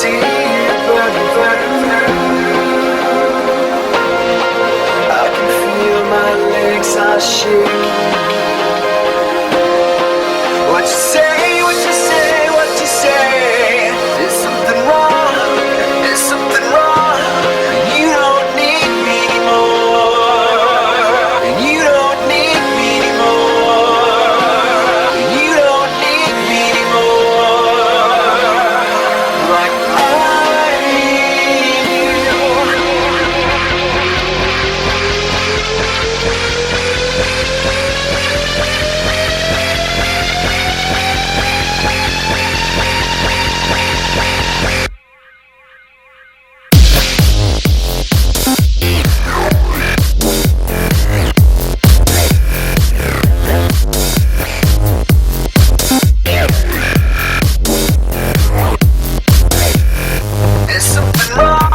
see it burning, burning, burning. I can feel my legs are shaking. What you say, what you say, what you say? There's something wrong, there's something wrong. You don't need me anymore. You don't need me anymore. You don't need me anymore. Like I need you. There's something wrong.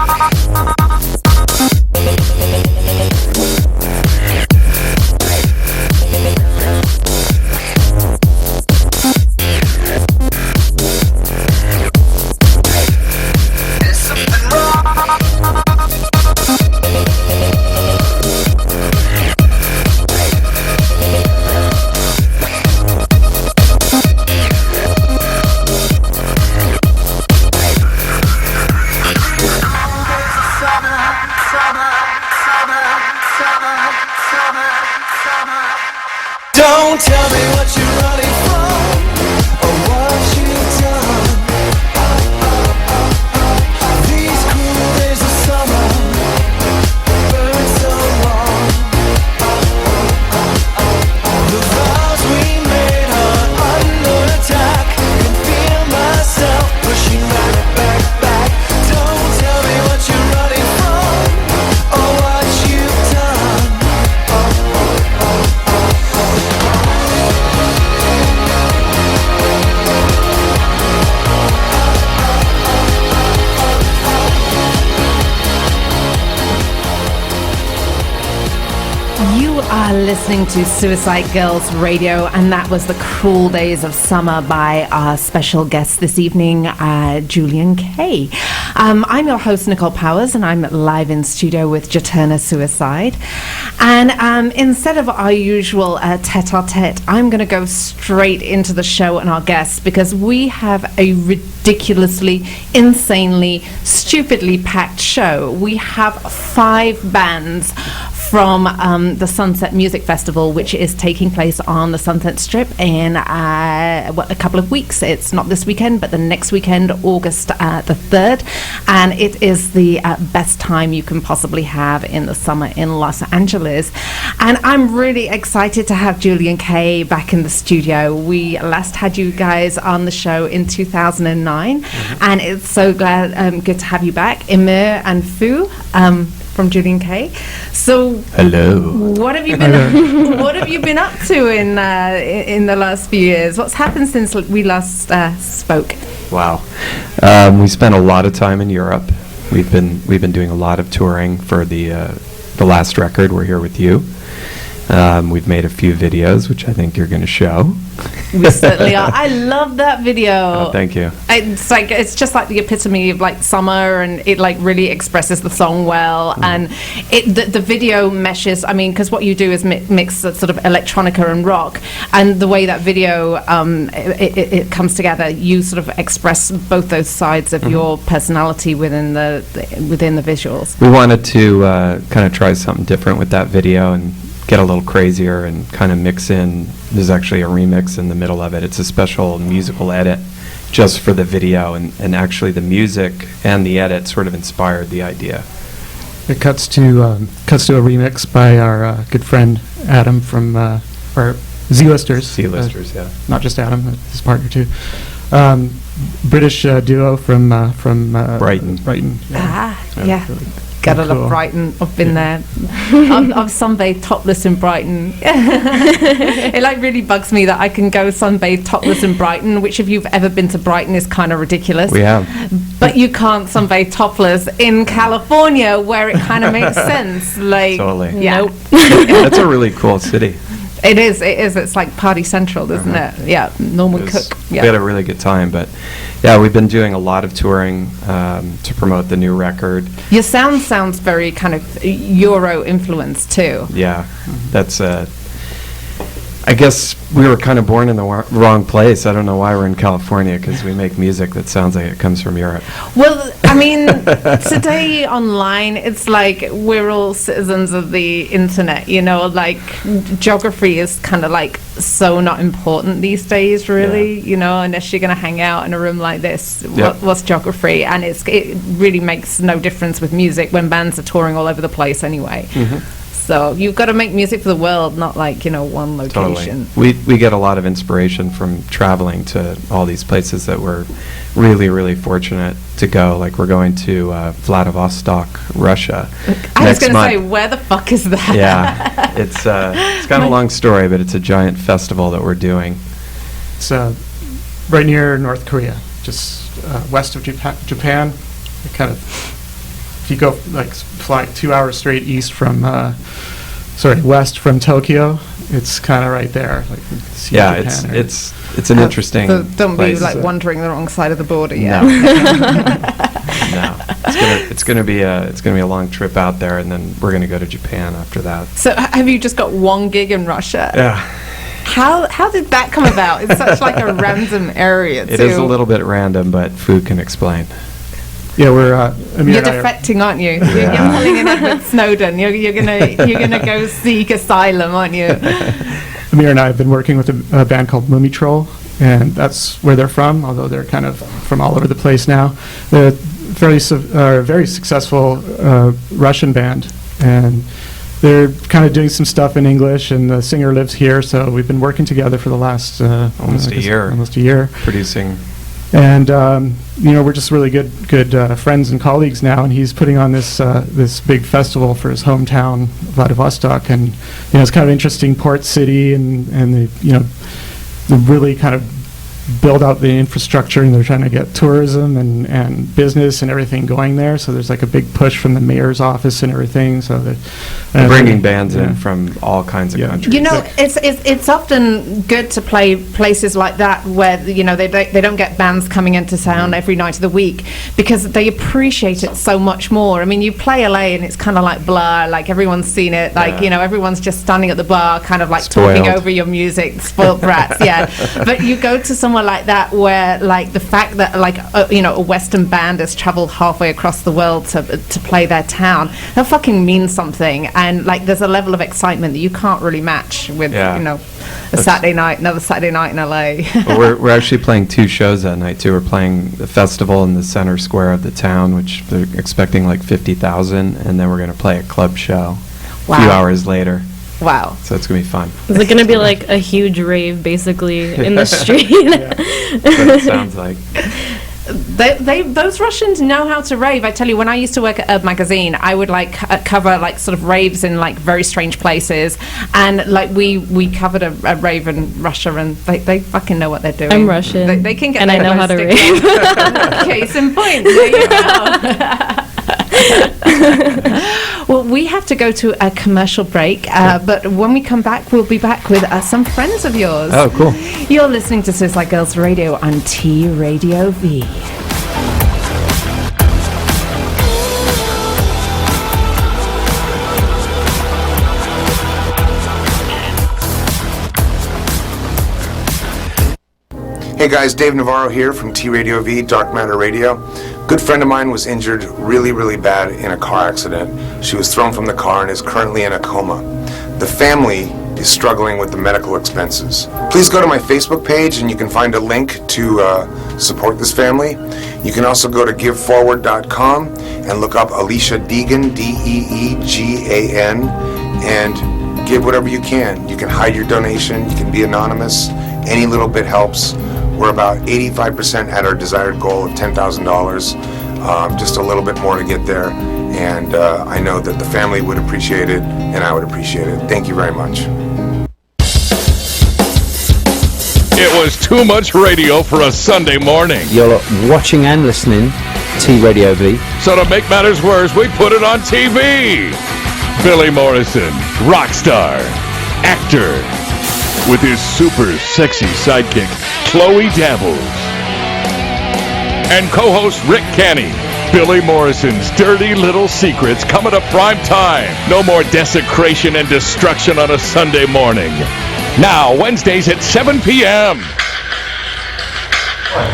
There's something wrong. Don't tell me what you're running from or what you've done. These cool days of summer burn so long. The vows we made are under attack. Can feel myself pushing back, back, back. Don't tell me what you're running from or what you've done. You are listening to Suicide Girls Radio, and that was The Cruel Days of Summer by our special guest this evening, Julien-K. I'm your host, Nicole Powers, and I'm live in studio with Jaterna Suicide. And instead of our usual tete-a-tete, I'm going to go straight into the show and our guests, because we have a ridiculously, insanely, stupidly packed show. We have 5 bands from the Sunset Music Festival, which is taking place on the Sunset Strip in a couple of weeks. It's not this weekend, but the next weekend, August the 3rd. And it is the best time you can possibly have in the summer in Los Angeles. And I'm really excited to have Julien-K back in the studio. We last had you guys on the show in 2009, and it's so good to have you back, Emir and Fu. From Julien-K. So, hello. What have you been? What have you been up to in the last few years? What's happened since we last spoke? Wow, we spent a lot of time in Europe. We've been doing a lot of touring for the last record. We're here with you. We've made a few videos, which I think you're going to show. We certainly are. I love that video. Oh, thank you. It's just like the epitome of like summer, and it like really expresses the song well. And the video meshes. I mean, because what you do is mix sort of electronica and rock, and the way that video it comes together, you sort of express both those sides of your personality within the visuals. We wanted to kind of try something different with that video and get a little crazier and kind of mix in. There's actually a remix in the middle of it. It's a special musical edit just for the video, and actually the music and the edit sort of inspired the idea. It cuts to a remix by our good friend Adam from our Z-Listers. Z-Listers, yeah. Not just Adam, his partner too. British duo from Brighton. Brighton. Yeah. Really Gotta cool. love Brighton. I've been there. I've sunbathed topless in Brighton. It like really bugs me that I can go sunbathe topless in Brighton, which if you've ever been to Brighton is kind of ridiculous. We have. But you can't sunbathe topless in California, where it kind of makes sense. Like, Totally. yeah. That's a really cool city. It is. It's like Party Central, isn't it? Yeah, Norman Cook. Yeah. We had a really good time, but yeah, we've been doing a lot of touring to promote the new record. Your sound sounds very kind of Euro influenced too. Yeah, that's I guess we were kind of born in the wrong place. I don't know why we're in California, because we make music that sounds like it comes from Europe. Well, I mean, today online, it's like we're all citizens of the internet, you know, like geography is kind of like so not important these days, really, you know, unless you're going to hang out in a room like this. What's geography? And it really makes no difference with music when bands are touring all over the place anyway. So you've got to make music for the world, not like, you know, one location. Totally. We get a lot of inspiration from traveling to all these places that we're really, really fortunate to go. Like we're going to Vladivostok, Russia. I was going to say, where the fuck is that? Yeah, it's kind of a long story, but it's a giant festival that we're doing. It's right near North Korea, just west of Japan. It kind of, if you go like fly 2 hours straight east from, west from Tokyo, it's kind of right there. Like yeah, Japan it's an interesting. So don't place. be like wandering the wrong side of the border. Yeah. No, it's gonna be a long trip out there, and then we're gonna go to Japan after that. So have you just got one gig in Russia? Yeah. How did that come about? It's such like a random area too. It is a little bit random, but food can explain. Yeah, we're. You're defecting, aren't you? You're pulling in Edward Snowden. You're gonna go seek asylum, aren't you? Amir and I have been working with a band called Mummy Troll, and that's where they're from. Although they're kind of from all over the place now. They're very successful Russian band, and they're kind of doing some stuff in English. And the singer lives here, so we've been working together for the last almost a year, producing. And we're just really good friends and colleagues now. And he's putting on this big festival for his hometown, Vladivostok, and it's kind of interesting port city, and they really kind of build out the infrastructure, and they're trying to get tourism and business and everything going there. So there's like a big push from the mayor's office and everything. So that bringing bands in from all kinds of countries. You know, it's often good to play places like that where they don't get bands coming into town every night of the week, because they appreciate it so much more. I mean, you play LA and it's kind of like blah, like everyone's seen it, like everyone's just standing at the bar, kind of like talking over your music, spoiled brats, But you go to somewhere like that where like the fact that like a Western band has traveled halfway across the world to play their town, that fucking means something. And like there's a level of excitement that you can't really match with another Saturday night in LA. Well, we're actually playing 2 shows that night too. We're playing the festival in the center square of the town, which they're expecting like 50,000, and then we're going to play a club show a few hours later. Wow. So it's going to be fun. Is it going to be like a huge rave, basically, in the street? That's what it sounds like. Those Russians know how to rave. I tell you, when I used to work at a magazine, I would like cover like sort of raves in like very strange places, and like we covered a rave in Russia, and they fucking know what they're doing. I'm Russian, they can get and I know how to rave. Case in point. There you go. Well, we have to go to a commercial break, but when we come back, we'll be back with some friends of yours. Oh, cool. You're listening to Suicide Girls Radio on T Radio V. Hey guys, Dave Navarro here from T Radio V, Dark Matter Radio. Good friend of mine was injured really, really bad in a car accident. She was thrown from the car and is currently in a coma. The family is struggling with the medical expenses. Please go to my Facebook page and you can find a link to support this family. You can also go to giveforward.com and look up Alicia Deegan, Deegan, and give whatever you can. You can hide your donation, you can be anonymous, any little bit helps. We're about 85% at our desired goal of $10,000, just a little bit more to get there, and I know that the family would appreciate it, and I would appreciate it. Thank you very much. It was too much radio for a Sunday morning. You're watching and listening T Radio V. So to make matters worse, we put it on TV. Billy Morrison, rock star, actor, with his super sexy sidekick, Chloe Dabbles. And co-host Rick Canny. Billy Morrison's dirty little secrets coming to prime time. No more desecration and destruction on a Sunday morning. Now, Wednesdays at 7 p.m.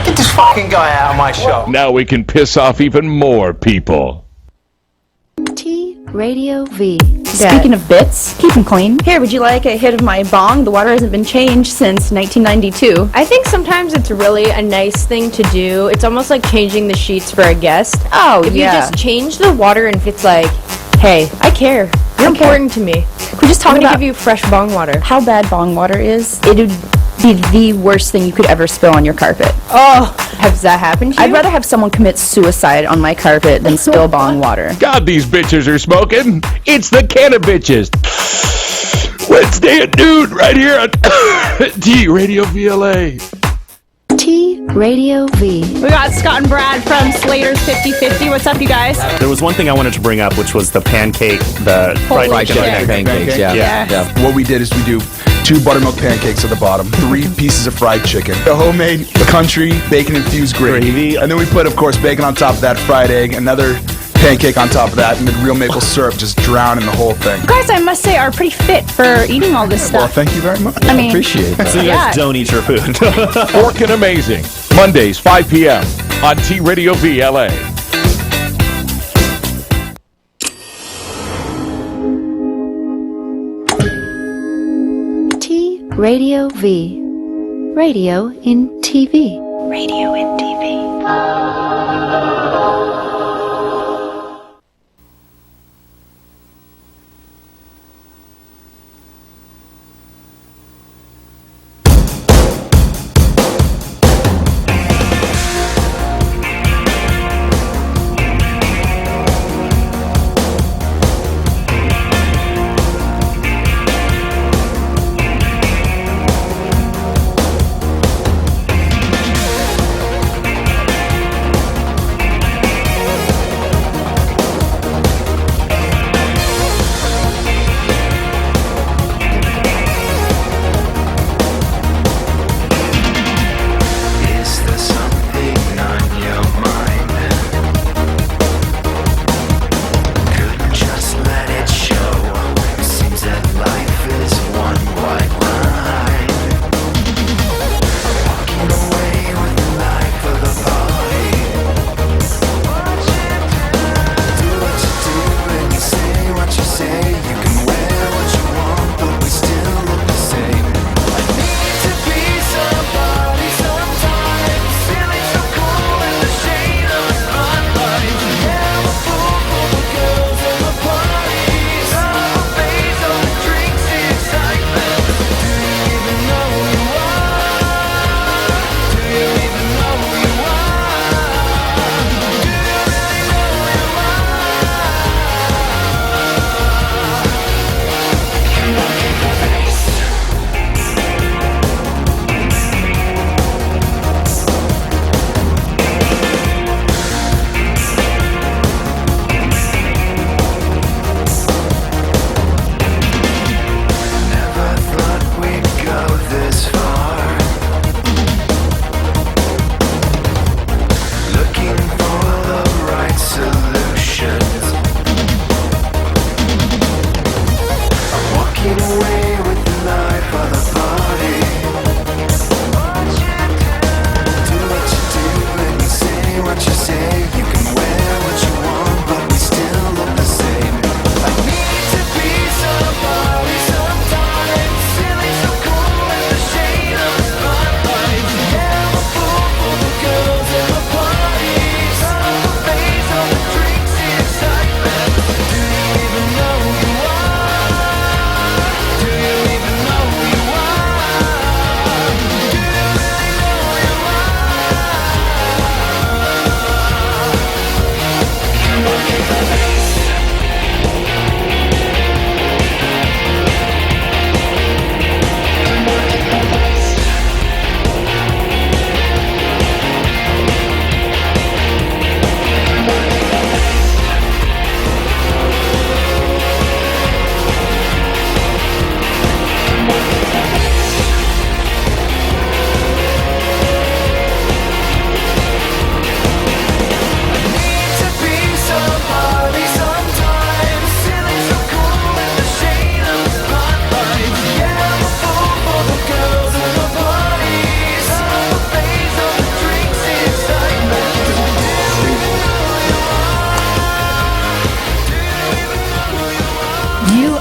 Get this fucking guy out of my show. Now we can piss off even more people. T Radio V. Speaking of bits, keep them clean. Here, would you like a hit of my bong? The water hasn't been changed since 1992. I think sometimes it's really a nice thing to do. It's almost like changing the sheets for a guest. Oh, if yeah. you just change the water and it's like, hey, I care. You're important to me. Could we just talk I'm gonna about give you fresh bong water. how bad bong water is? It would be the worst thing you could ever spill on your carpet. Oh, has that happened to you? I'd rather have someone commit suicide on my carpet than spill bong water. God, these bitches are smoking. It's the Canna Bitches. Wednesday at noon, right here on T Radio VLA. T Radio V. We got Scott and Brad from Slater's 50/50. What's up, you guys? There was one thing I wanted to bring up, which was the pancake, the fried chicken pancakes. Yeah. What we did is we do 2 buttermilk pancakes at the bottom, 3 pieces of fried chicken, a homemade country bacon-infused gravy, and then we put, of course, bacon on top of that, fried egg, another pancake on top of that, and then real maple syrup just drowning the whole thing. You guys, I must say, are pretty fit for eating all this Well, stuff. thank you very much. I mean, Appreciate that. So you guys don't eat your food. Orkin' Amazing. Mondays, 5 p.m. on T Radio VLA. T Radio V. Radio in TV. Radio in TV.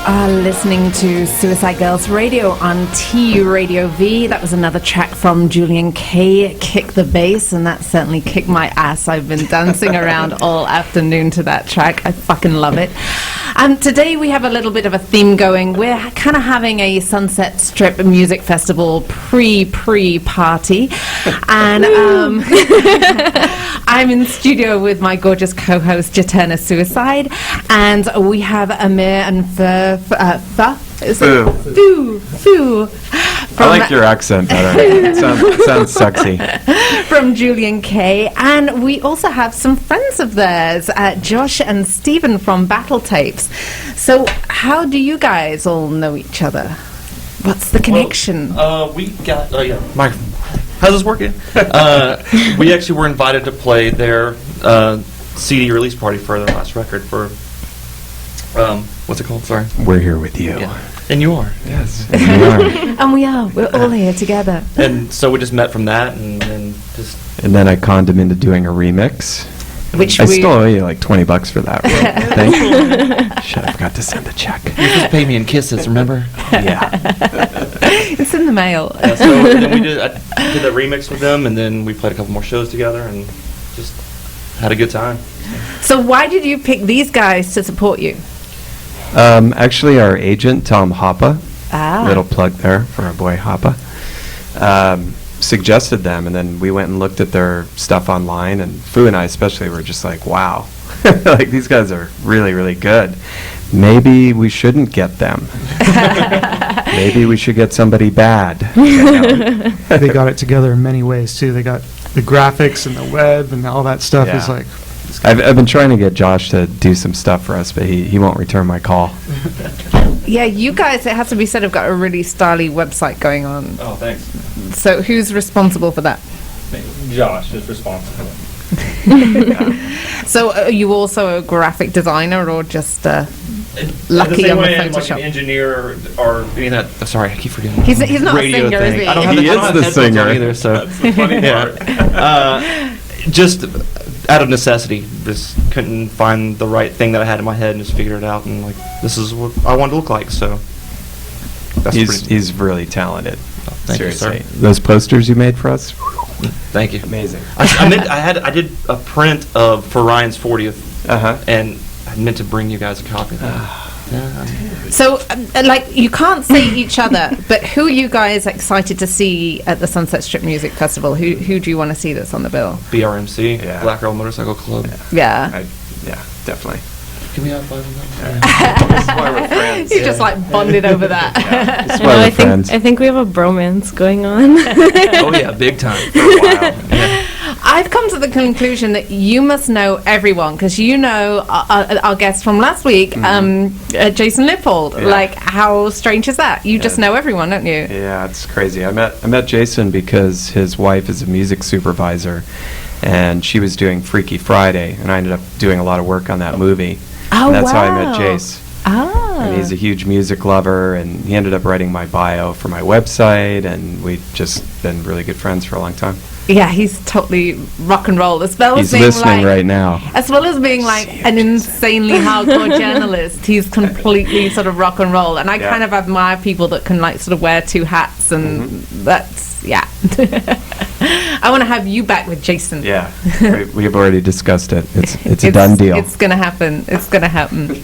are listening to Suicide Girls Radio on TU Radio V. That was another track from Julien-K, Kick the Bass, and that certainly kicked my ass. I've been dancing around all afternoon to that track. I fucking love it. And today we have a little bit of a theme going. We're kind of having a Sunset Strip music festival pre-party. And I'm in studio with my gorgeous co-host, Jaterna Suicide, and we have Amir and Fu. I like your accent better. It sounds sexy. From Julien-K. And we also have some friends of theirs, Josh and Stephen from Battle Tapes. So how do you guys all know each other? What's the connection? We got... microphone. How's this working? We actually were invited to play their CD release party for their last record for... what's it called? Sorry. We're here with you. Yeah. And you are. Yes. And we are. And we are. We're all here together. And so we just met from that and just... And then I conned him into doing a remix. Which I still owe you like $20 for that. Thank you. Shit, I forgot to send a check. You're supposed to pay me in kisses, remember? Yeah. It's in the mail. Yeah, so then I did that remix with them, and then we played a couple more shows together and just had a good time. So why did you pick these guys to support you? Actually, our agent, Tom Hoppa, little plug there for our boy Hoppa, suggested them, and then we went and looked at their stuff online, and Fu and I especially were just like, wow, like these guys are really, really good. Maybe we shouldn't get them. Maybe we should get somebody bad. They got it together in many ways, too. They got the graphics and the web and all that stuff is like... I've been trying to get Josh to do some stuff for us, but he won't return my call. Yeah, you guys, it has to be said, have got a really stylish website going on. Oh, thanks. So who's responsible for that? Josh is responsible. So are you also a graphic designer or just lucky on the Photoshop? Like an engineer or any of that. Sorry, I keep forgetting. He's not a singer, thing. is he? I don't have He is the singer. Either, so. That's the funny part. Just out of necessity, just couldn't find the right thing that I had in my head and just figured it out, and like this is what I wanted to look like. So that's he's really talented. Thank Seriously, you, sir. those posters you made for us. Thank you. Amazing. I did a print for Ryan's 40th, and I meant to bring you guys a copy of that. So, like, you can't see each other, but who are you guys excited to see at the Sunset Strip Music Festival? Who do you want to see that's on the bill? BRMC, Black Girl Motorcycle Club. Yeah. Yeah, definitely. Can we have fun with that? That's why we're friends. You just like bonded over that. That's why we're friends. I think we have a bromance going on. Oh yeah, big time for a while. Yeah. I've come to the conclusion that you must know everyone because you know our guest from last week, Jason Lippold. Yeah. Like, how strange is that? You just know everyone, don't you? Yeah, it's crazy. I met Jason because his wife is a music supervisor, and she was doing Freaky Friday, and I ended up doing a lot of work on that movie. Oh, and that's wow. how I met Jace. And he's a huge music lover, and he ended up writing my bio for my website, and we've just been really good friends for a long time. Yeah, he's totally rock and roll. As well as He's being listening like, right now. As well as being like an insanely hardcore journalist, he's completely sort of rock and roll. And I kind of admire people that can like sort of wear two hats, and that's I want to have you back with Jason. Yeah, we've already discussed it. It's a done deal. It's gonna happen. It's gonna happen.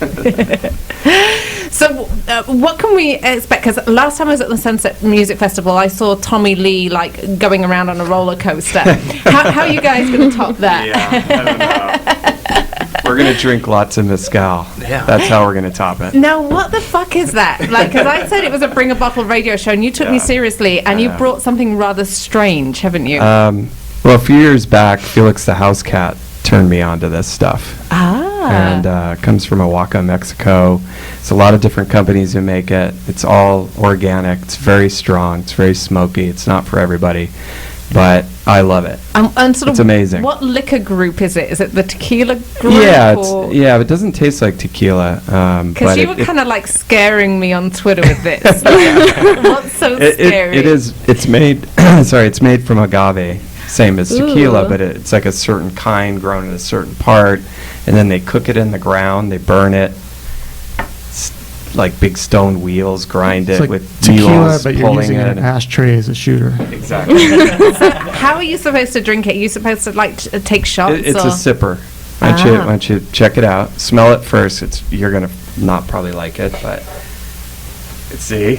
So, what can we expect? Because last time I was at the Sunset Music Festival, I saw Tommy Lee like going around on a roller coaster. How are you guys going to top that? Yeah, I don't know. We're going to drink lots of mezcal. Yeah. That's how we're going to top it. Now, what the fuck is that? Like, because I said it was a Bring a Bottle radio show, and you took me seriously, and you brought something rather strange, haven't you? Well, a few years back, Felix the House Cat turned me on to this stuff. And comes from Oaxaca, Mexico. It's a lot of different companies who make it. It's all organic. It's very strong. It's very smoky. It's not for everybody, but I love it. And sort it's of amazing. What liquor group is it? Is it the tequila group? Yeah, it doesn't taste like tequila. Because you were kind of like scaring me on Twitter with this. What's so scary? It is. It's made. It's made from agave. Same as tequila, but it's like a certain kind grown in a certain part, and then they cook it in the ground. They burn it. like big stone wheels, grind It's it like with tequila, mules but you're pulling using it. an ashtray as a shooter. Exactly. How are you supposed to drink it? Are you supposed to like take shots? It's or? a sipper. Why don't you check it out? Smell it first. You're gonna not probably like it, but see.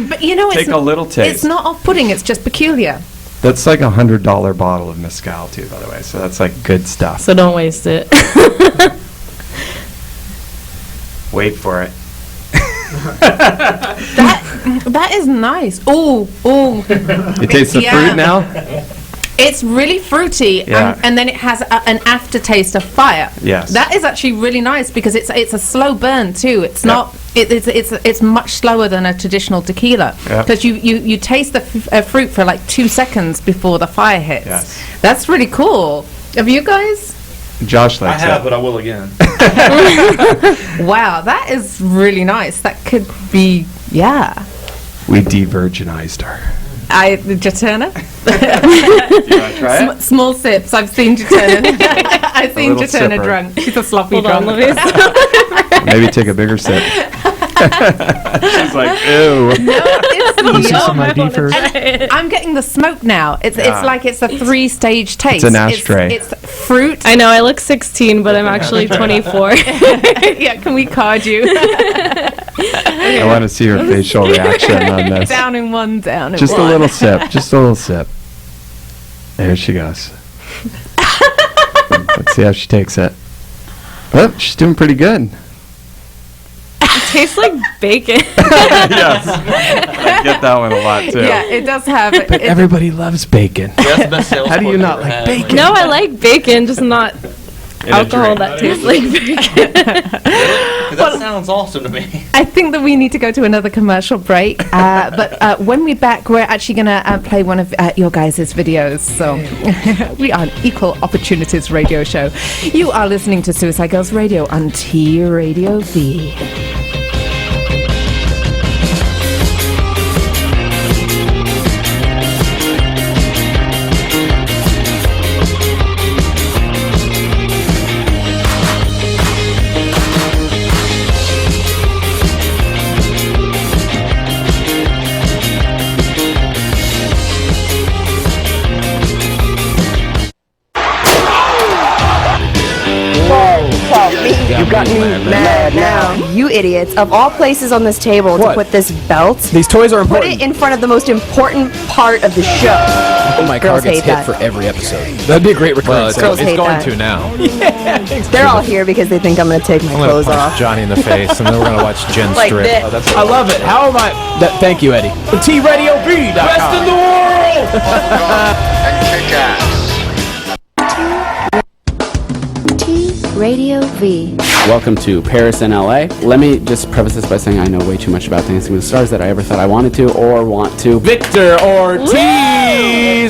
But you know, Take a little taste. It's not off-putting. It's just peculiar. That's like $100 bottle of mezcal too, by the way. So that's like good stuff. So don't waste it. Wait for it. That is nice. Oh. You taste the fruit now? It's really fruity, Yeah. and then it has an aftertaste of fire. Yes. That is actually really nice because it's a slow burn too. It's not. It's much slower than a traditional tequila Yep. because you taste the fruit for like 2 seconds before the fire hits. Yes. That's really cool. Have you guys? Josh likes I have, it. but I will again. Wow, that is really nice. That could be, yeah. We de-virginized her. Jaterna? Do you want to try it? Small sips. I've seen Jaterna. I've seen little Jaterna sipper. drunk. She's a sloppy Hold on, drunk. let me Maybe take a bigger sip. She's like, ew. No, it's You see some yum. ID first? I'm getting the smoke now. It's Yeah. like it's a 3-stage taste. an ashtray. It's fruit. I know I look 16, but I'm actually 24. Yeah, can we card you? I want to see her facial reaction on this. Down in one, down in Just one. a little sip. Just a little sip. There she goes. Let's see how she takes it. Oh, she's doing pretty good. It tastes like bacon. Yes. I get that one a lot too. Yeah, it does have. But everybody loves bacon. That's the best sales How do you point not I've like ever had. bacon? No, I like bacon, just not In a alcohol drink. that tastes like bacon. 'Cause that sounds awesome to me. I think that we need to go to another commercial break. But when we're back, we're actually going to play one of your guys' videos. So we are an equal opportunities radio show. You are listening to Suicide Girls Radio on T Radio V. You got me mad now. You idiots. Of all places on this table to What? put this belt, These toys are put important. it in front of the most important part of the show. Oh, my car Girls gets hate hit that. for every episode. That'd be a great recurring Well, it's, Girls it's hate going that. to now. They're all here because they think I'm going to take my I'm going clothes to punch off. Johnny in the face, and then we're going to watch Jen Like strip. this. Oh, that's I love it. How am I? Thank you, Eddie. TRadioV.com. Best in the world! T Radio V. Welcome to Paris and LA. Let me just preface this by saying I know way too much about Dancing with the Stars that I ever thought I wanted to or want to. Victor Ortiz!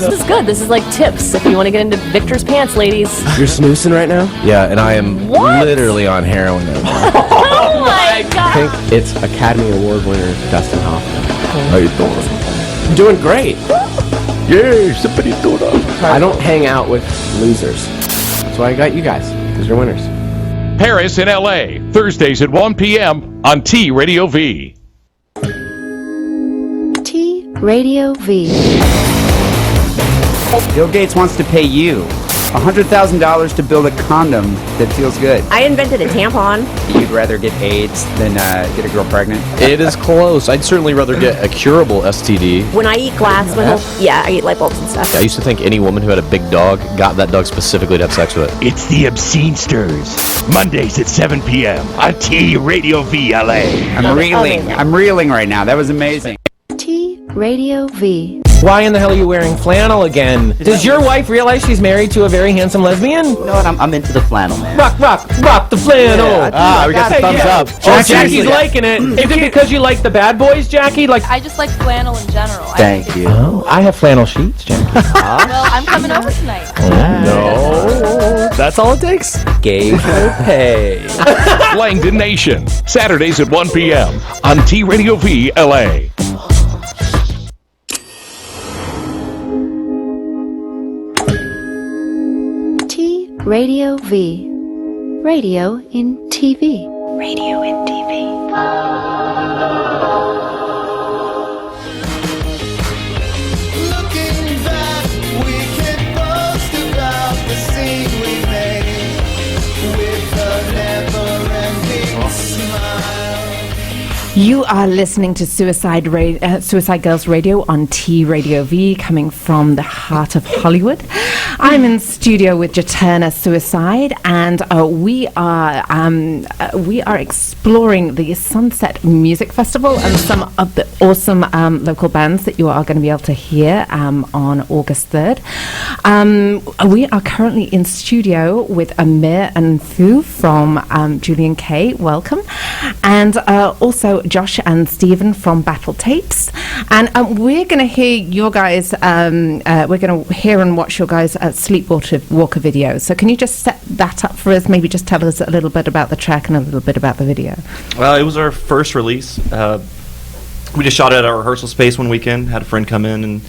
This is good. This is like tips if you want to get into Victor's pants, ladies. You're snoozing right now? Yeah, and I am literally on heroin right now. Oh my I god! think it's Academy Award winner Dustin Hoffman. How you doing? I'm doing great. Yeah, somebody do that. I don't hang out with losers. That's why I got you guys, because you're winners. Paris and LA, Thursdays at 1 p.m. on T Radio V. T Radio V. Bill Gates wants to pay you $100,000 to build a condom that feels good. I invented a tampon. You'd rather get AIDS than get a girl pregnant? It is close. I'd certainly rather get a curable STD. When I eat glass, yeah, I eat light bulbs and stuff. I used to think any woman who had a big dog got that dog specifically to have sex with it. It's the Obscene Stirs, Mondays at 7 p.m. on T Radio V LA. I'm reeling right now. That was amazing. T Radio V. Why in the hell are you wearing flannel again? Does your wife realize she's married to a very handsome lesbian? You know what? I'm into the flannel, man. Rock the flannel. Yeah, we got the thumbs up. Oh, Jackie's liking it. Is it because you like the bad boys, Jackie? Like, I just like flannel in general. Thank you. oh, I have flannel sheets, Jackie. Well, I'm coming over tonight. No, that's all it takes. Gay for pay. Langdon Nation, Saturdays at 1 p.m. on T Radio V LA. T Radio V. Radio in TV. Radio and Looking back, we can boast about the scene we made with a never-ending smile. You are listening to Suicide Girls Radio on T Radio V, coming from the heart of Hollywood. I'm in studio with Jaterna Suicide, and we are exploring the Sunset Music Festival and some of the awesome local bands that you are going to be able to hear on August 3rd. We are currently in studio with Amir and Fu from Julien-K. Welcome, and also Josh and Stephen from Battle Tapes. And we're going to hear your guys. We're going to hear and watch your guys' Sleepwalker video. So can you just set that up for us? Maybe just tell us a little bit about the track and a little bit about the video. Well, it was our first release. We just shot it at our rehearsal space one weekend. Had a friend come in and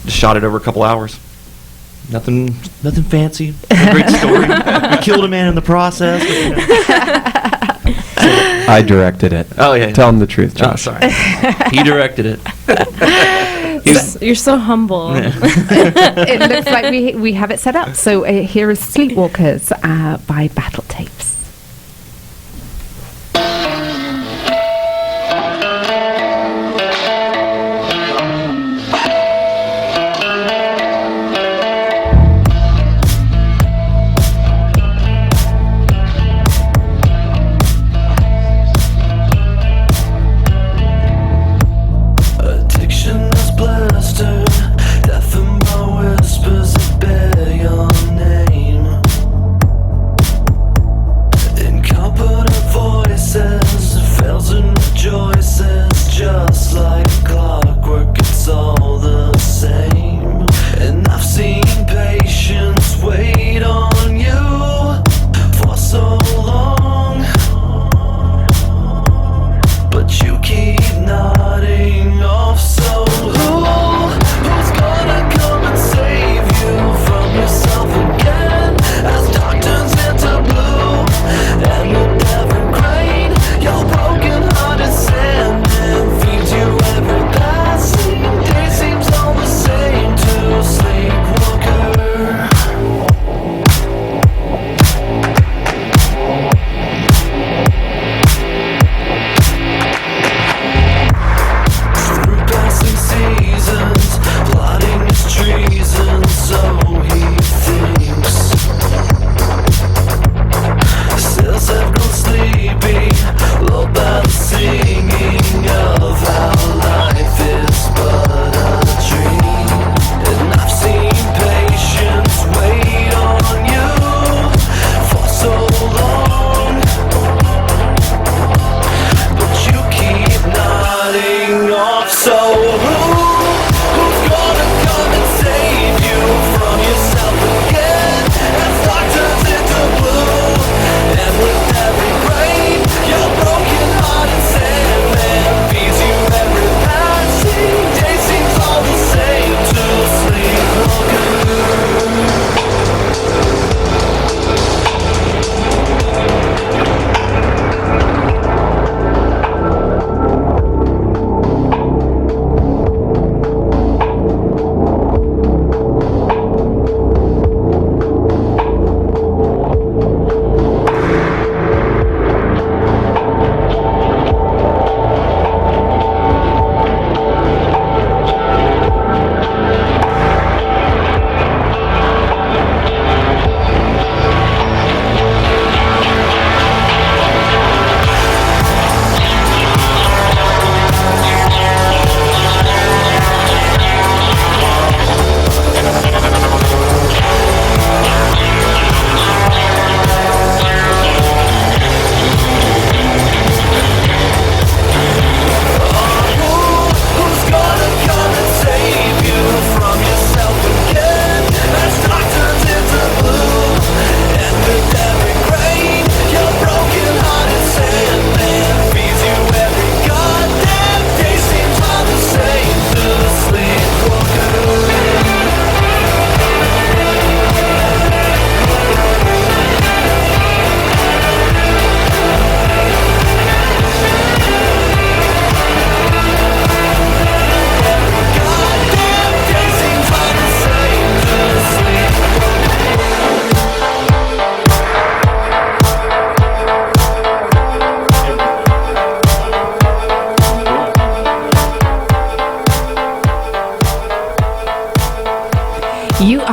just shot it over a couple hours. Nothing fancy. A great story. We killed a man in the process. I directed it. Oh, yeah. Tell him the truth, Josh. Oh, sorry. He directed it. You're so humble. It looks like we have it set up. So here is Sleepwalkers by Battle Tapes.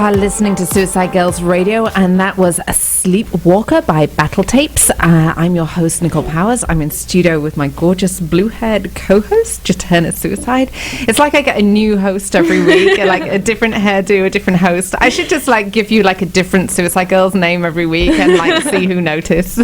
are listening to Suicide Girls Radio, and that was a Sleepwalker by Battle Tapes. I'm your host, Nicole Powers. I'm in studio with my gorgeous blue-haired co-host, Jaterna Suicide. It's like I get a new host every week, like a different hairdo, a different host. I should just like give you like a different Suicide Girls name every week and like see who notices.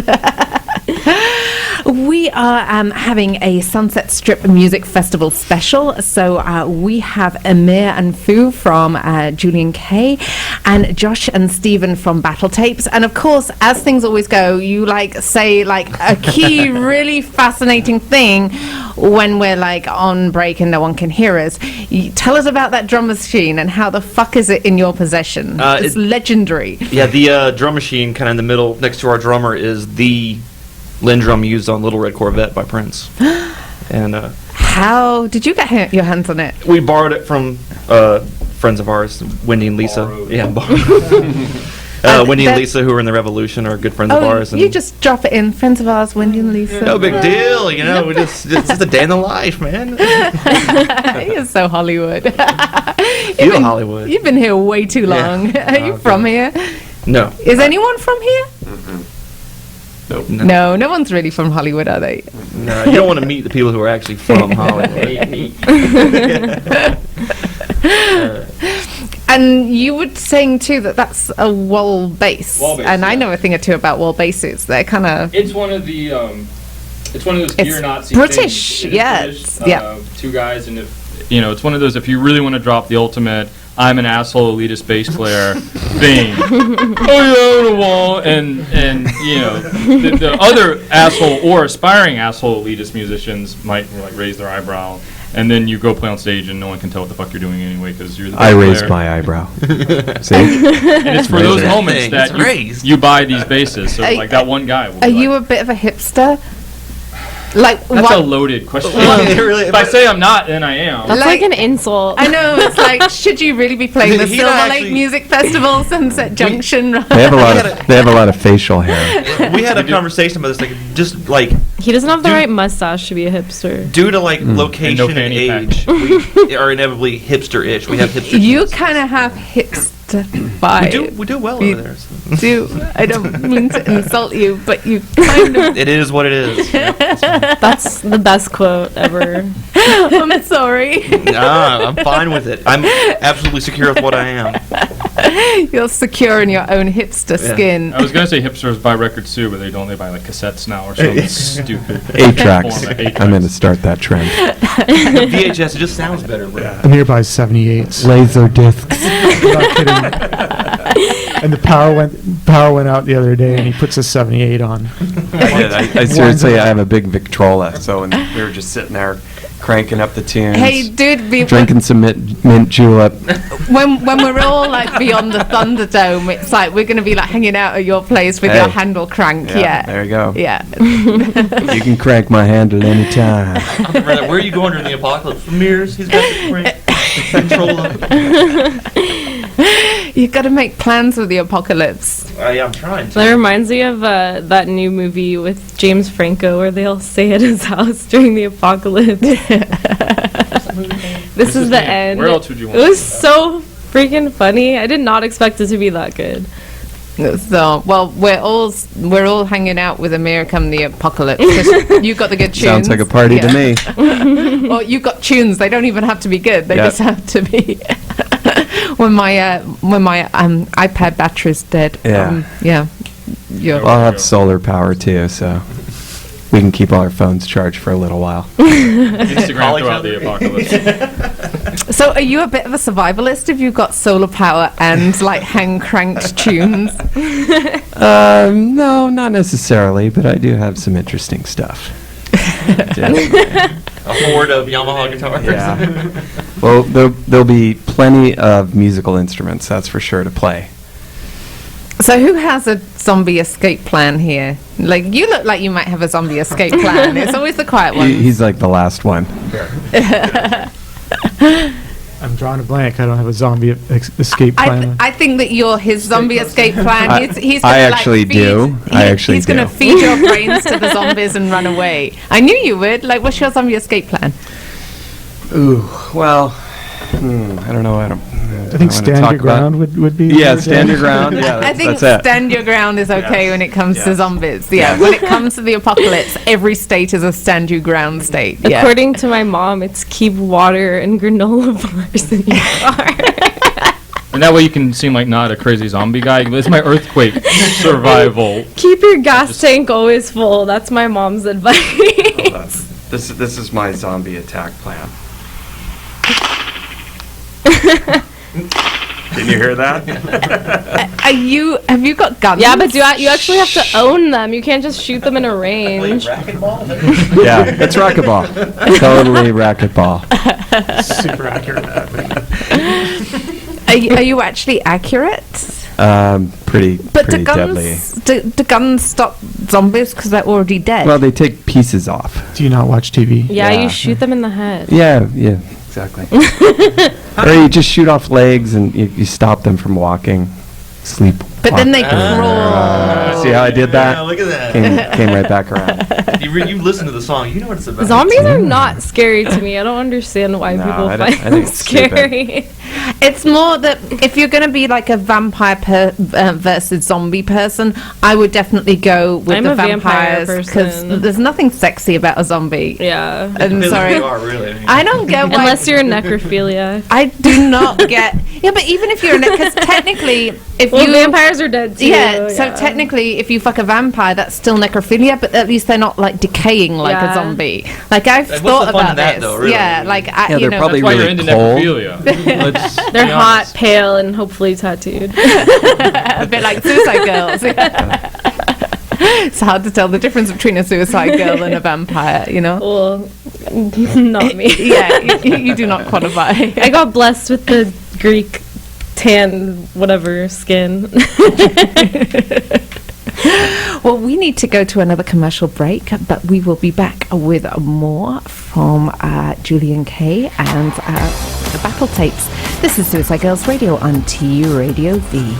We are having a Sunset Strip Music Festival special. So we have Amir and Fu from Julien-K and Josh and Stephen from Battle Tapes. And of course, as things always go, you like say like a key, really fascinating thing when we're like on break and no one can hear us. Tell us about that drum machine and how the fuck is it in your possession? It's legendary. Yeah, the drum machine kind of in the middle next to our drummer is the Lindrum used on Little Red Corvette by Prince. And how did you get your hands on it? We borrowed it from friends of ours, Wendy and Lisa. Borrowed. Yeah, Wendy and Lisa, who were in the Revolution, are good friends of ours. And you just drop it in, friends of ours, Wendy and Lisa. no big deal, you know. It's just a day in the life, man. You're so Hollywood. Hollywood. You've been here way too long. Are you from here? No. Is anyone from here? Nope. No one's really from Hollywood, are they? No, you don't want to meet the people who are actually from Hollywood. And you were saying too that that's a wall bass, and I know a thing or two about wall basses. They're kind of. It's one of the. It's one of those It's gear Nazi British, things. yeah, British, yeah. Two guys, and if it's one of those. If you really want to drop the ultimate, I'm an asshole elitist bass player thing. Oh yeah, the wall, and the other asshole or aspiring asshole elitist musicians might like raise their eyebrow. And then you go play on stage, and no one can tell what the fuck you're doing anyway because you're the I bass raised player. my eyebrow. See? And it's for those moments It's that raised. you buy these basses. So like that one guy. Will Are be you a bit of a hipster? Like That's a loaded question. If I say I'm not, then I am. That's like an insult. I know, it's like, should you really be playing the He Silver actually- Lake Music Festival, Sunset Junction? They have a lot of facial hair. We had a conversation about this, like just like He doesn't have the right mustache to be a hipster. due to like location and age, we are inevitably hipster-ish. We have hipster. You kind of have hipster vibe. We do well You over there. so. I don't mean to insult you, but you kind of. It is what it is. That's the best quote ever. I'm sorry. Nah, I'm fine with it. I'm absolutely secure with what I am. You're secure in your own hipster skin. I was gonna say hipsters buy records too, but they don't. They buy like cassettes now or something stupid. 8-tracks. format, 8 I'm going to start that trend. VHS, it just sounds better, bro. Amir buys 78s. Laser discs. I'm not kidding. And the power went out the other day, and he puts a 78 on. I seriously, I have a big Victrola, so when we were just sitting there cranking up the tunes. Hey, dude, drinking some mint julep. when we're all like beyond the Thunderdome, it's like we're going to be like hanging out at your place with your handle crank. Yeah. There you go. Yeah. You can crank my handle anytime. Where are you going during the apocalypse? Mirrors. He's got the crank controller. You got to make plans with the apocalypse. Yeah, I'm trying to. That reminds me of that new movie with James Franco where they all stay at his house during the apocalypse. This is the end. Where else would you want It was so freaking funny. I did not expect it to be that good. So, well, we're all hanging out with Amir come the apocalypse. 'Cause you got the good tunes. Sounds like a party to me. Well, you got tunes. They don't even have to be good. They just have to be. when my iPad battery's dead. I'll have solar power too, so we can keep all our phones charged for a little while. Instagram throughout the apocalypse. So, are you a bit of a survivalist if you've got solar power and like hand cranked tunes? No, not necessarily, but I do have some interesting stuff. A horde of Yamaha guitars. Yeah. Well, there'll be plenty of musical instruments, that's for sure, to play. So who has a zombie escape plan here? Like, you look like you might have a zombie escape plan. It's always the quiet one. He's like the last one. I'm drawing a blank. I don't have a zombie escape plan. I think that you're his zombie escape plan. He's I gonna, actually like, do. He's going to feed your brains to the zombies and run away. I knew you would. Like, what's your zombie escape plan? Ooh, well, I don't know. I think stand your ground would be. Yeah, stand your ground. Yeah, I think that's it. stand your ground is okay Yes. when it comes to Yes. zombies. Yeah, when it comes to the apocalypse, every state is a stand your ground state. Yeah. According to my mom, it's keep water and granola bars in your car. And that way you can seem like not a crazy zombie guy. It's my earthquake survival. Keep your gas tank always full. That's my mom's advice. This is my zombie attack plan. Can you hear that? Have you got guns? Yeah, but you actually have to own them. You can't just shoot them in a range. Yeah, it's racquetball. Totally racquetball. Super accurate. Are you actually accurate? Pretty Do deadly. guns stop zombies because they're already dead? Well, they take pieces off. Do you not watch TV? Yeah, you shoot them in the head. Yeah, exactly. Or you just shoot off legs and you stop them from walking, sleep. But then they crawl. See how I did that? Yeah, look at that. Came right back around. You listen to the song, you know what it's about. Zombies are not scary to me. I don't understand why people I find think them it's stupid. scary. It's more that if you're going to be like a vampire versus zombie person, I would definitely go with I'm the a vampire vampires because person. there's nothing sexy about a zombie. Yeah. I'm sorry. You are, really. I don't get why. Unless you're a necrophilia. I do not get. Yeah, but even if you're a because technically, if Well, you vampires are dead too. Yeah, so technically, if you fuck a vampire, that's still necrophilia, but at least they're not like decaying like a Yeah. zombie. Like I've What's thought the fun about in that, this. though, really? Yeah, like they're you know, probably That's why really you're into cold. necrophilia. Let's They're be hot, honest. pale, and hopefully tattooed. a bit like Suicide Girls. It's hard to tell the difference between a suicide girl and a vampire, you know? Well, not me. Yeah, you do not qualify. I got blessed with the Greek tan, whatever, skin. Well, we need to go to another commercial break, but we will be back with more from Julien-K and the Battle Tapes. This is Suicide Girls Radio on T Radio V.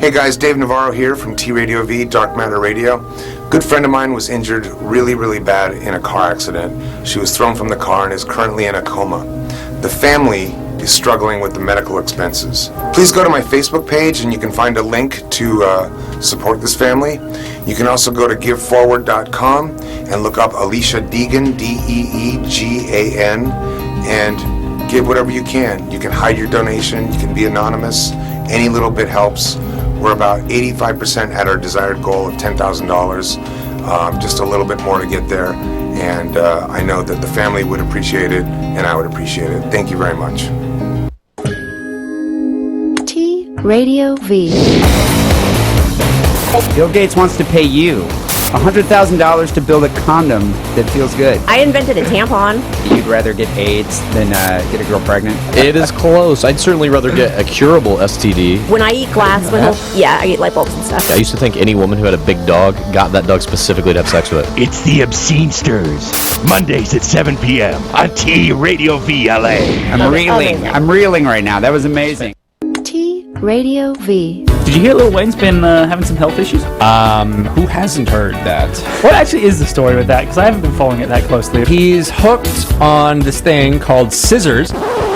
Hey guys, Dave Navarro here from T Radio V, Dark Matter Radio. Good friend of mine was injured really, really bad in a car accident. She was thrown from the car and is currently in a coma. The family is struggling with the medical expenses. Please go to my Facebook page and you can find a link to support this family. You can also go to giveforward.com and look up Alicia Deegan, Deegan, and give whatever you can. You can hide your donation, you can be anonymous. Any little bit helps. We're about 85% at our desired goal of $10,000. Just a little bit more to get there. And I know that the family would appreciate it, and I would appreciate it. Thank you very much. T Radio V. Bill Gates wants to pay you $100,000 to build a condom that feels good. I invented a tampon. You'd rather get AIDS than get a girl pregnant? It is close. I'd certainly rather get a curable STD. When I eat glass, I eat light bulbs and stuff. I used to think any woman who had a big dog got that dog specifically to have sex with it. It's the Obscene Stirs, Mondays at 7 p.m. on T Radio V LA. I'm reeling right now. That was amazing. T Radio V. Did you hear Lil Wayne's been having some health issues? Who hasn't heard that? What actually is the story with that? Because I haven't been following it that closely. He's hooked on this thing called scissors,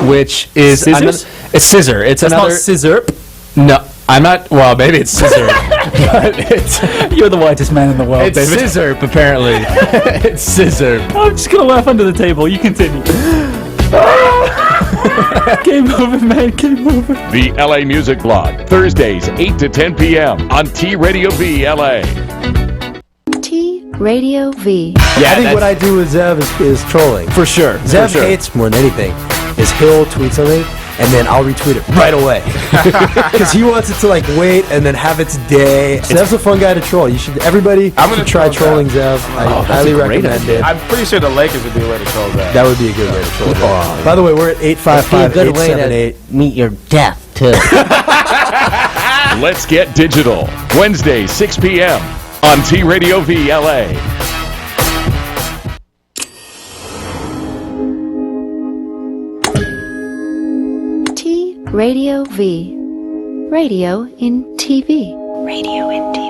which is Scissors? It's scissor. It's That's another not scissor. No, I'm not. Well, maybe it's scissor, but it's You're the whitest man in the world, it's David. scissor apparently. It's scissor. I'm just gonna laugh under the table. You continue. Game over, man. Game over. The LA Music Blog, Thursdays, 8 to 10 p.m. on T Radio V LA. T Radio V. Yeah, I think what I do with Zev is trolling. for sure. Zev for sure. hates more than anything is he'll tweet something and then I'll retweet it right away because he wants it to like wait and then have its day. So Zev's a fun guy to troll. You should everybody. I'm gonna try trolling Zev. I highly recommend it. I'm pretty sure the Lakers would be a way to troll that. That would be a good way to troll Zev. By the way, we're at 855-878. Meet your death too. Let's get digital. Wednesday, 6 p.m. on T Radio V LA. T Radio V. Radio in TV. Radio in TV.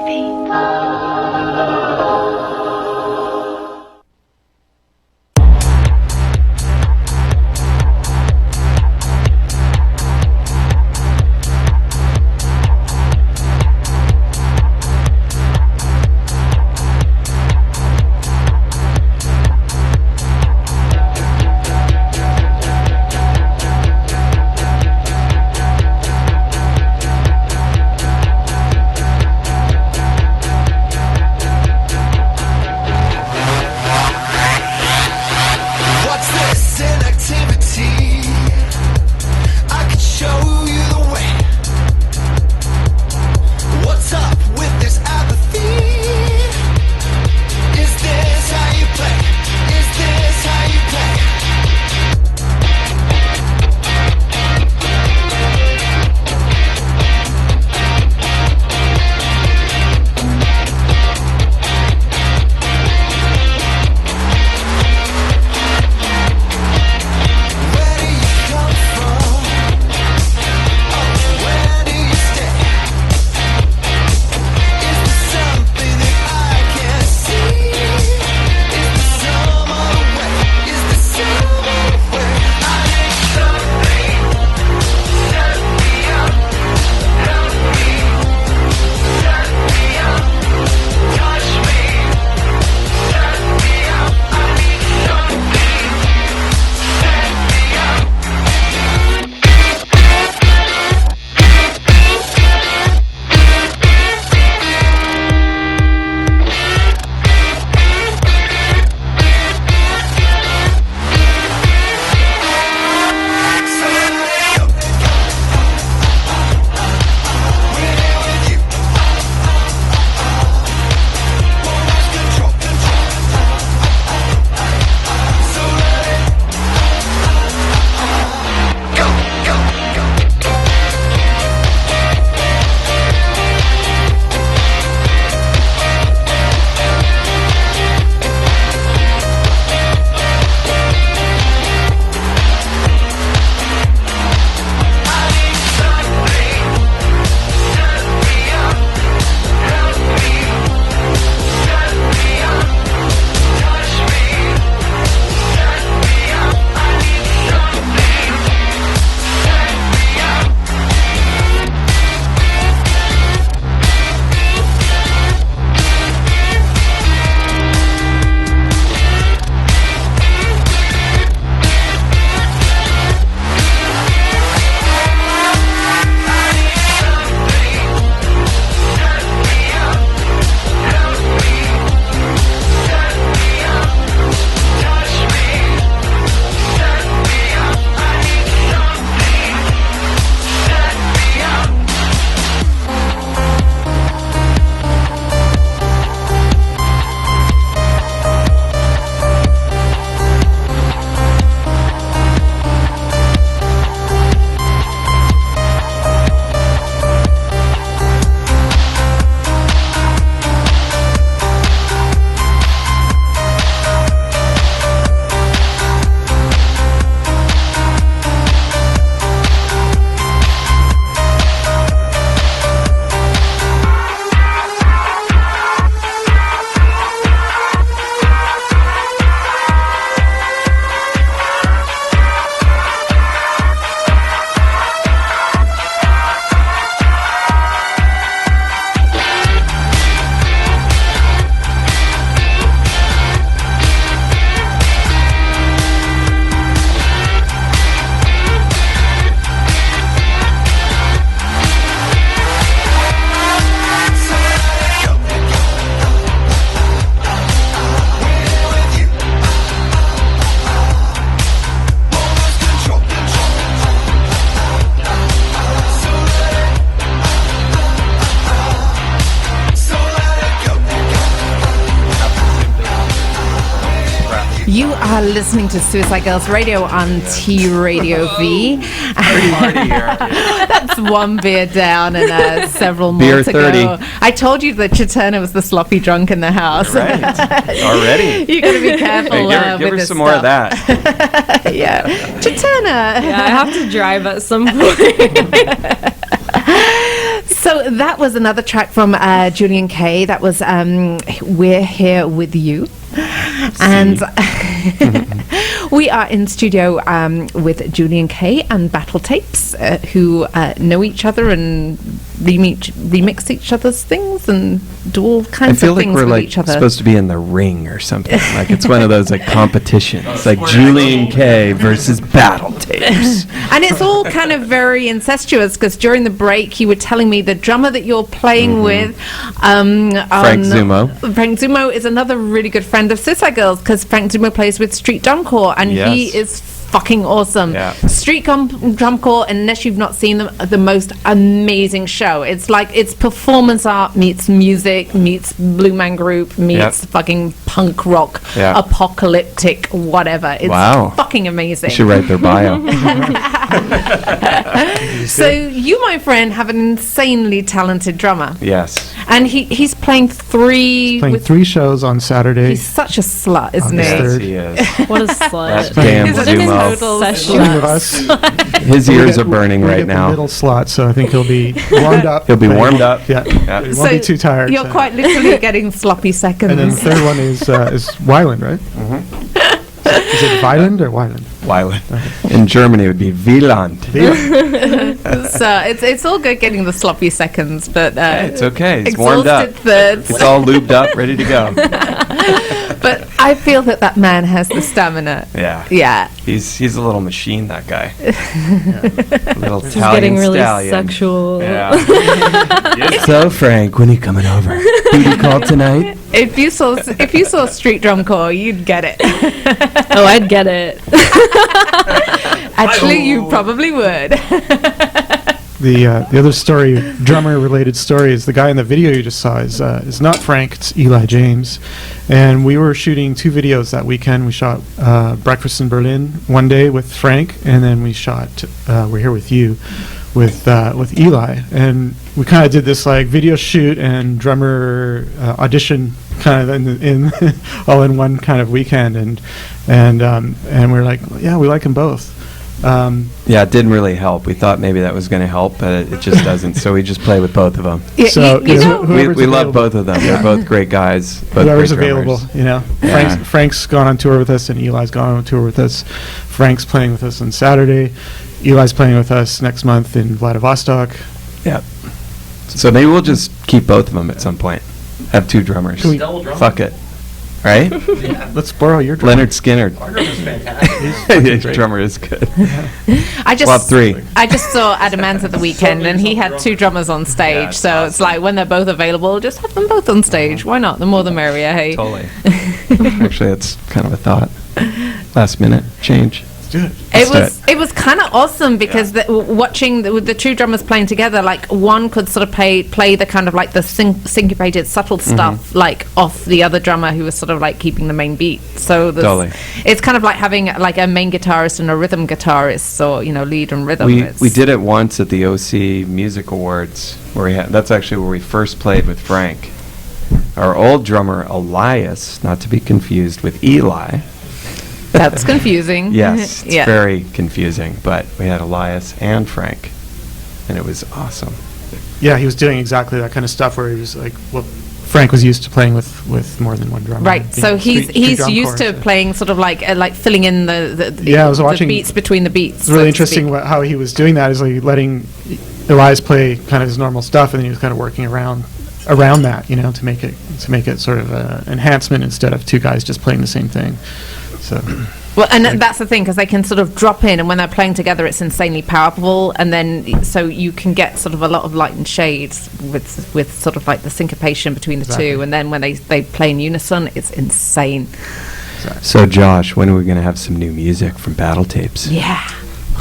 You are listening to Suicide Girls Radio on T Radio V. That's one beer down and several more Beer to 30. go. I told you that Chaterna was the sloppy drunk in the house. Right. Already. You got to be careful. Hey, give with her this some more of stuff. that. Yeah. Chaterna. Yeah, I have to drive at some point. So that was another track from Julien-K. That was We're Here With You. And we are in studio with Julien-K and Battle Tapes, who know each other and remix each other's things and do all kinds I feel of like things we're with like each other. supposed to be in the ring or something. Like it's one of those like competitions, like Julien-K versus Battle Tapes. And it's all kind of very incestuous because during the break you were telling me the drummer that you're playing with, Frank Zumo. Frank Zumo is another really good friend of Suicide Girls because Frank Zumo plays with Street Drum Corps and he is fucking awesome. Yeah. Street Drum Corps, unless you've not seen them, are the most amazing show. It's like it's performance art meets music meets Blue Man Group meets fucking punk rock, apocalyptic whatever. It's fucking amazing. You should write their bio. So you, my friend, have an insanely talented drummer. Yes. And he's playing three shows on Saturday. He's such a slut, isn't he? Yes, he is. What a slut. That damn He's a Zumo. total Playing with us. His ears are burning we right get now. The middle slot, so I think he'll be warmed up. He'll be warmed up. Yeah. He won't be too tired. You're quite literally getting sloppy seconds. And then the third one is Weiland, right? Is it Weiland or Weiland? Weiland. In Germany, it would be Wieland. So it's all good getting the sloppy seconds, but It's okay. It's warmed up. Thirds. It's all lubed up, ready to go. But I feel that man has the stamina. Yeah. Yeah. He's a little machine, that guy. Little He's Italian getting really stallion. sexual. Yeah. So Frank, when are you coming over? Booty call tonight? If you saw Street Drum Corps, you'd get it. Oh, I'd get it. Actually, you probably would. The other story, drummer-related story, is the guy in the video you just saw is not Frank, it's Eli James, and we were shooting 2 videos that weekend. We shot Breakfast in Berlin one day with Frank, and then we shot We're Here With You with Eli, and we kind of did this like video shoot and drummer audition kind of in all in one kind of weekend, and we're like, yeah, we like them both. Yeah, it didn't really help. We thought maybe that was going to help, but it just doesn't. So we just play with both of them. Yeah, So we love both of them. They're both great guys. Both whoever's great available, drummers. you know. Yeah. Frank's gone on tour with us, and Eli's gone on tour with us. Frank's playing with us on Saturday. Eli's playing with us next month in Vladivostok. Yeah. So maybe we'll just keep both of them at some point. Have 2 drummers. Can we- Double drum. Fuck it. Right? Let's borrow your drum. Leonard Skinner. Our drummer's fantastic. His drummer is good. I We'll have 3. I just saw Adamant at the weekend, and he had 2 drummers on stage. Yeah, so it's like when they're both available, just have them both on stage. Why not? The more the merrier. Hey. Totally. Actually, that's kind of a thought. Last minute change. It was kind of awesome because watching the 2 drummers playing together, like one could sort of play the kind of like the syncopated subtle stuff like off the other drummer who was sort of like keeping the main beat. So it's kind of like having like a main guitarist and a rhythm guitarist, or lead and rhythm. We did it once at the OC Music Awards where that's actually where we first played with Frank. Our old drummer Elias, not to be confused with Eli. That's confusing. Yes, it's Yeah. very confusing. But we had Elias and Frank, and it was awesome. Yeah, he was doing exactly that kind of stuff where he was like, well, Frank was used to playing with more than one drummer. Right, being so he's drum used to corps. playing sort of like filling in the Yeah, I was watching- beats between the beats. It's really interesting how he was doing that, is like letting Elias play kind of his normal stuff, and then he was kind of working around that, to make it sort of an enhancement instead of 2 guys just playing the same thing. So. Well, and that's the thing, because they can sort of drop in, and when they're playing together, it's insanely powerful, and then so you can get sort of a lot of light and shades with sort of like the syncopation between the 2, and then when they play in unison, it's insane. So Josh, when are we going to have some new music from Battle Tapes? Yeah.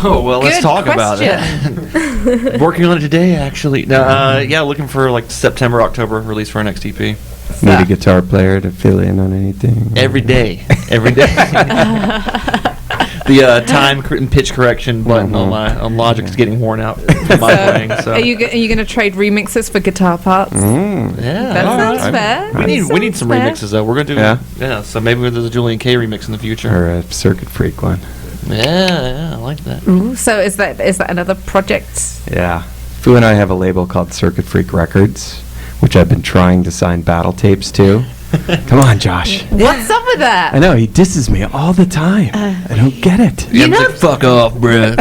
Oh, well, let's Good talk about it. Working on it today, actually. Yeah, looking for like September, October release for our next EP. Need a guitar player to fill in on anything? Every day. The time and pitch correction button on Logic is getting worn out from my playing. So. Are you going to trade remixes for guitar parts? Yeah, that sounds fair. We need some remixes though. We're gonna do so maybe there's a Julien-K remix in the future or a Circuit Freak one. Yeah, I like that. Ooh, so is that another project? Yeah, Fu and I have a label called Circuit Freak Records, which I've been trying to sign battle tapes to. Come on, Josh. What's up with that? I know, he disses me all the time. I don't get it. You know, fuck off, bruh.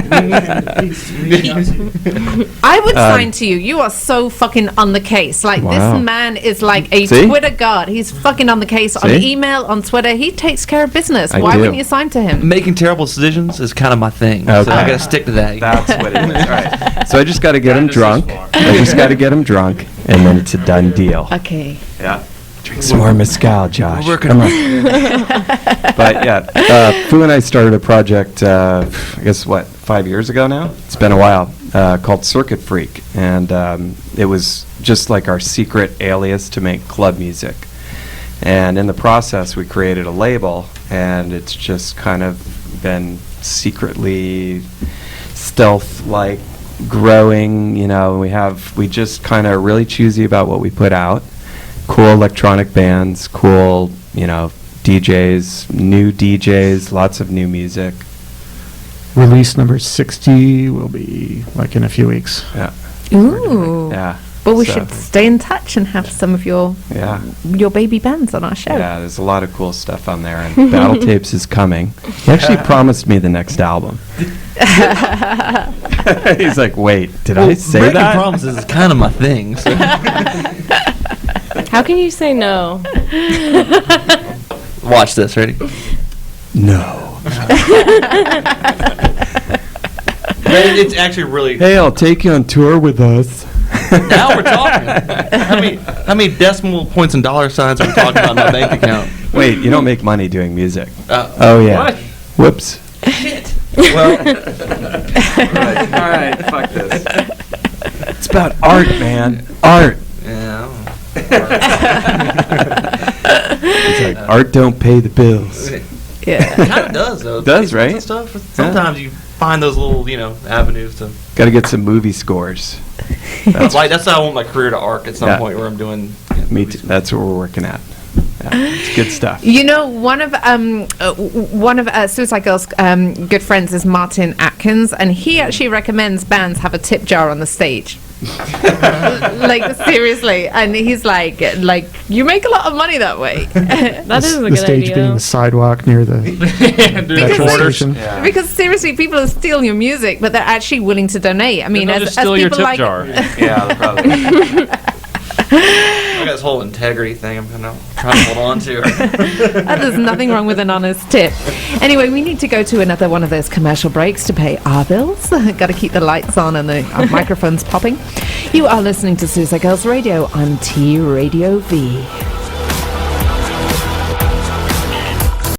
I would sign to you. You are so fucking on the case. Like, Wow. this man is like a See? Twitter god. He's fucking on the case on See? email, on Twitter. He takes care of business. I Why do. wouldn't you sign to him? Making terrible decisions is kind of my thing. So Okay. I gotta stick to that. That's what it is. All right. So I just got to get him drunk. I just got to get him drunk, and then it's a done deal. Okay. Yeah. Drink some more mezcal, Josh. We're Come on. But yeah, Fu and I started a project, I guess, 5 years ago now? It's been a while, called Circuit Freak. And it was just like our secret alias to make club music. And in the process, we created a label, and it's just kind of been secretly stealth-like growing. You know, we just kind of really choosy about what we put out. Cool electronic bands, cool, DJs, new DJs, lots of new music. Release number 60 will be like in a few weeks. Yeah. Ooh. Yeah. Well, we So- should stay in touch and have some of your baby bands on our show. Yeah, there's a lot of cool stuff on there, and Battle Tapes is coming. He actually promised me the next album. He's like, wait, did I say breaking that? promises is kind of my thing. So. How can you say no? Watch this, ready? No. It's actually really. Hey, I'll take you on tour with us. Now we're talking. How many decimal points and dollar signs are we talking about in my bank account? Wait, you don't make money doing music. Oh, yeah. what? Whoops. Shit. Well, all right, fuck this. It's about art, man. Art. Yeah. It's like art don't pay the bills. Yeah. It kind of does, though. It does, right? And stuff. Sometimes you find those little, avenues to. Got to get some movie scores. That's how I want my career to arc at some Yeah. point where I'm doing. Me too. That's what we're working at. Yeah, it's good stuff. You know, one of Suicide Girls' good friends is Martin Atkins, and he actually recommends bands have a tip jar on the stage. Like, seriously, and he's like you make a lot of money that way. That is a The good stage idea. being the sidewalk near the petrol station. Because seriously, people will steal your music, but they're actually willing to donate. I mean, They'll as just steal your people tip like, jar. Yeah, probably. I got this whole integrity thing I'm kind of trying to hold on to. There's nothing wrong with an honest tip. Anyway, we need to go to another one of those commercial breaks to pay our bills. Got to keep the lights on and the microphones popping. You are listening to Suicide Girls Radio on T Radio V.